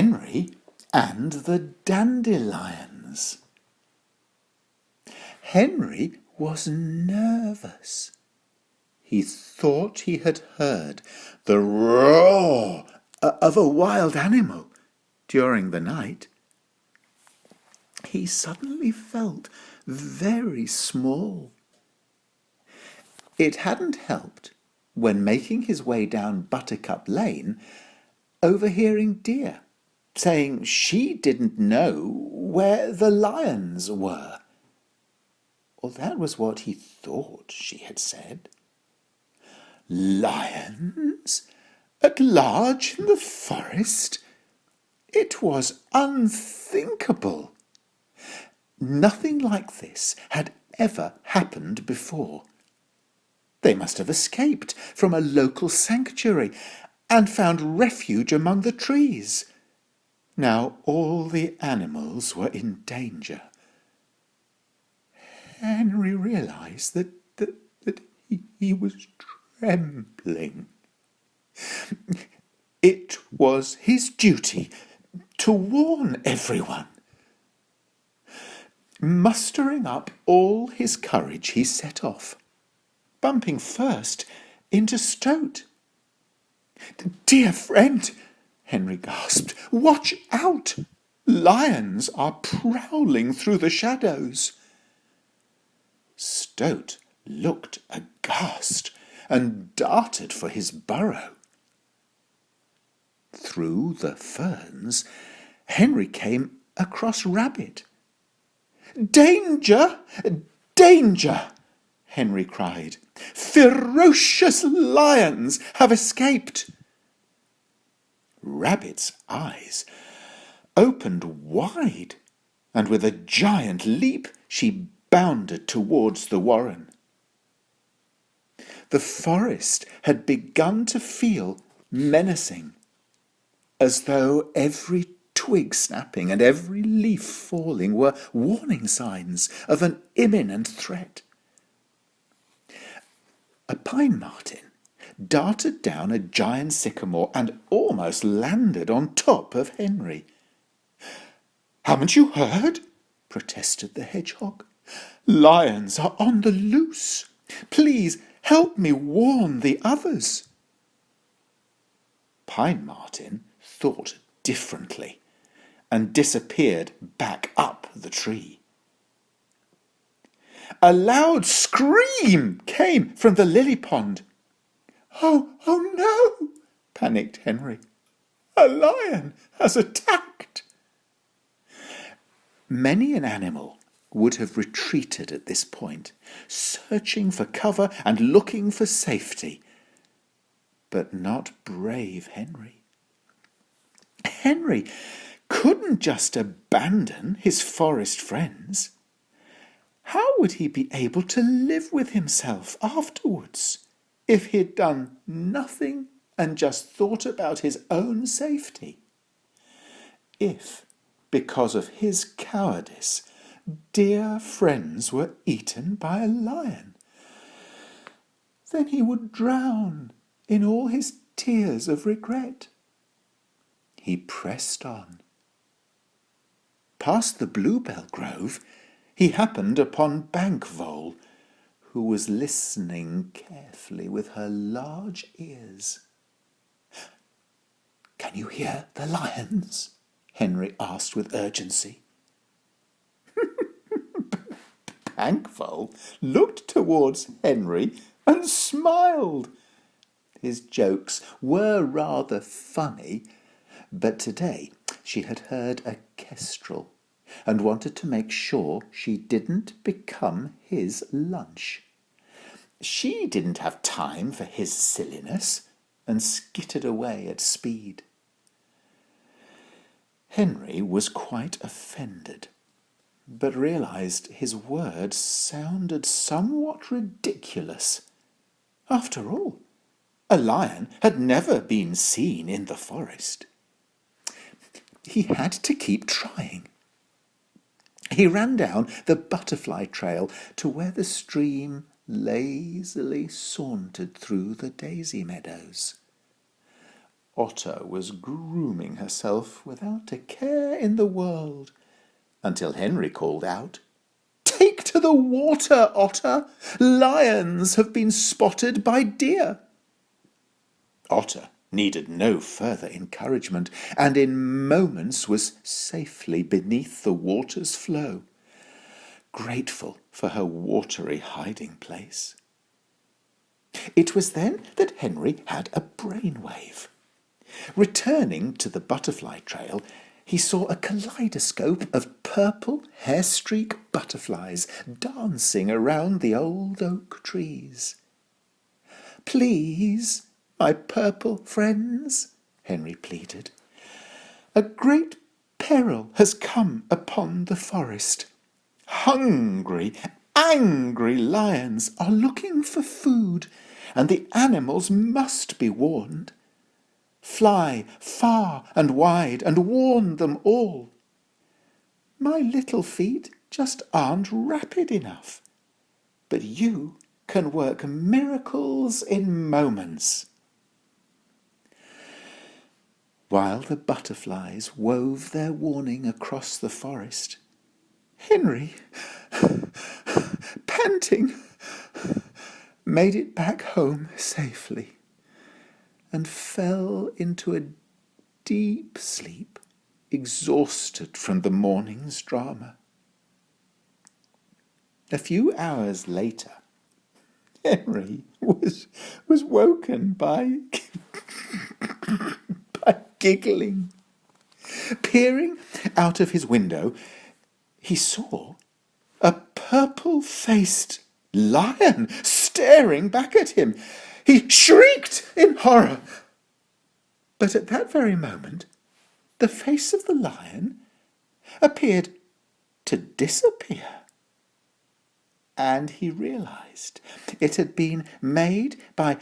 Henry and the Dandelions. Henry was nervous. He thought he had heard the roar of a wild animal during the night. He suddenly felt very small. It hadn't helped when making his way down Buttercup Lane, overhearing Dear saying she didn't know where the lions were. Or that was what he thought she had said. Lions at large in the forest? It was unthinkable. Nothing like this had ever happened before. They must have escaped from a local sanctuary and found refuge among the trees. Now all the animals were in danger. Henry realized that he was trembling. It was his duty to warn everyone. Mustering up all his courage, he set off, bumping first into Stoat. "Dear friend," Henry gasped, "watch out! Lions are prowling through the shadows." Stoat looked aghast and darted for his burrow. Through the ferns, Henry came across Rabbit. "Danger! Danger!" Henry cried. "Ferocious lions have escaped." Rabbit's eyes opened wide, and with a giant leap she bounded towards the warren. The forest had begun to feel menacing, as though every twig snapping and every leaf falling were warning signs of an imminent threat. A pine marten darted down a giant sycamore and almost landed on top of Henry. "Haven't you heard?" protested the hedgehog. "Lions are on the loose. Please help me warn the others." Pine Marten thought differently and disappeared back up the tree. A loud scream came from the lily pond. Oh no!" panicked Henry. "A lion has attacked." Many an animal would have retreated at this point, searching for cover and looking for safety, but not brave Henry. Henry couldn't just abandon his forest friends. How would he be able to live with himself afterwards if he'd done nothing and just thought about his own safety? If, because of his cowardice, dear friends were eaten by a lion, then he would drown in all his tears of regret. He pressed on. Past the bluebell grove, he happened upon Bankvole, who was listening carefully with her large ears. "Can you hear the lions?" Henry asked with urgency. Bankvole looked towards Henry and smiled. His jokes were rather funny, but today she had heard a kestrel and wanted to make sure she didn't become his lunch. She didn't have time for his silliness and skittered away at speed. Henry was quite offended, but realized his words sounded somewhat ridiculous. After all, a lion had never been seen in the forest. He had to keep trying. He ran down the butterfly trail to where the stream lazily sauntered through the daisy meadows. Otter was grooming herself without a care in the world, until Henry called out, "Take to the water, Otter! Lions have been spotted by deer." Otter needed no further encouragement, and in moments was safely beneath the water's flow, grateful for her watery hiding place. It was then that Henry had a brainwave. Returning to the butterfly trail, he saw a kaleidoscope of purple hair-streak butterflies dancing around the old oak trees. "Please, my purple friends," Henry pleaded, "a great peril has come upon the forest. Hungry, angry lions are looking for food, and the animals must be warned. Fly far and wide and warn them all. My little feet just aren't rapid enough, but you can work miracles in moments." While the butterflies wove their warning across the forest, Henry, panting, made it back home safely and fell into a deep sleep, exhausted from the morning's drama. A few hours later, Henry was woken by giggling. Peering out of his window, he saw a purple-faced lion staring back at him. He shrieked in horror. But at that very moment, the face of the lion appeared to disappear, and he realized it had been made by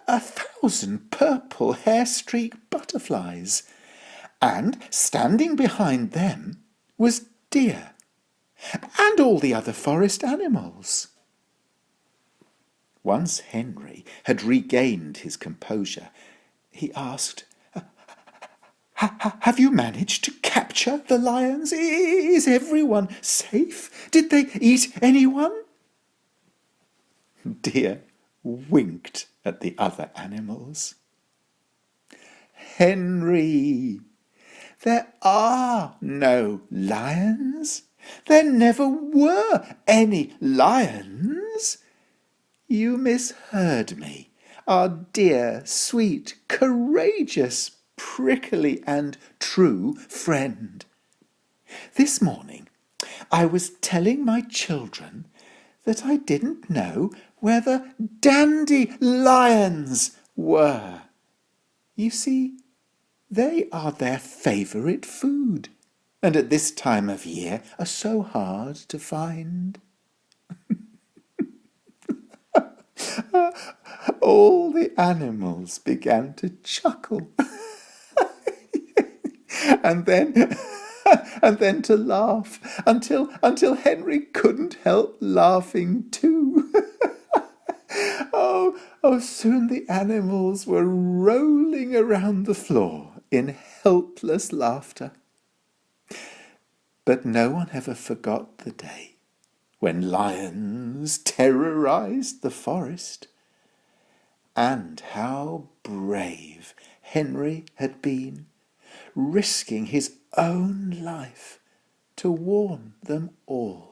1,000 purple hair-streak butterflies, and standing behind them was deer and all the other forest animals. Once Henry had regained his composure, he asked, "Have you managed to capture the lions? Is everyone safe? Did they eat anyone?" Deer winked at the other animals. "Henry, there are no lions. There never were any lions. You misheard me, our dear, sweet, courageous, prickly and true friend. This morning I was telling my children that I didn't know where the dandelions were. You see, they are their favourite food, and at this time of year are so hard to find." All the animals began to chuckle, and then to laugh, until Henry couldn't help laughing too. Soon the animals were rolling around the floor in helpless laughter. But no one ever forgot the day when lions terrorized the forest, and how brave Henry had been, risking his own life to warn them all.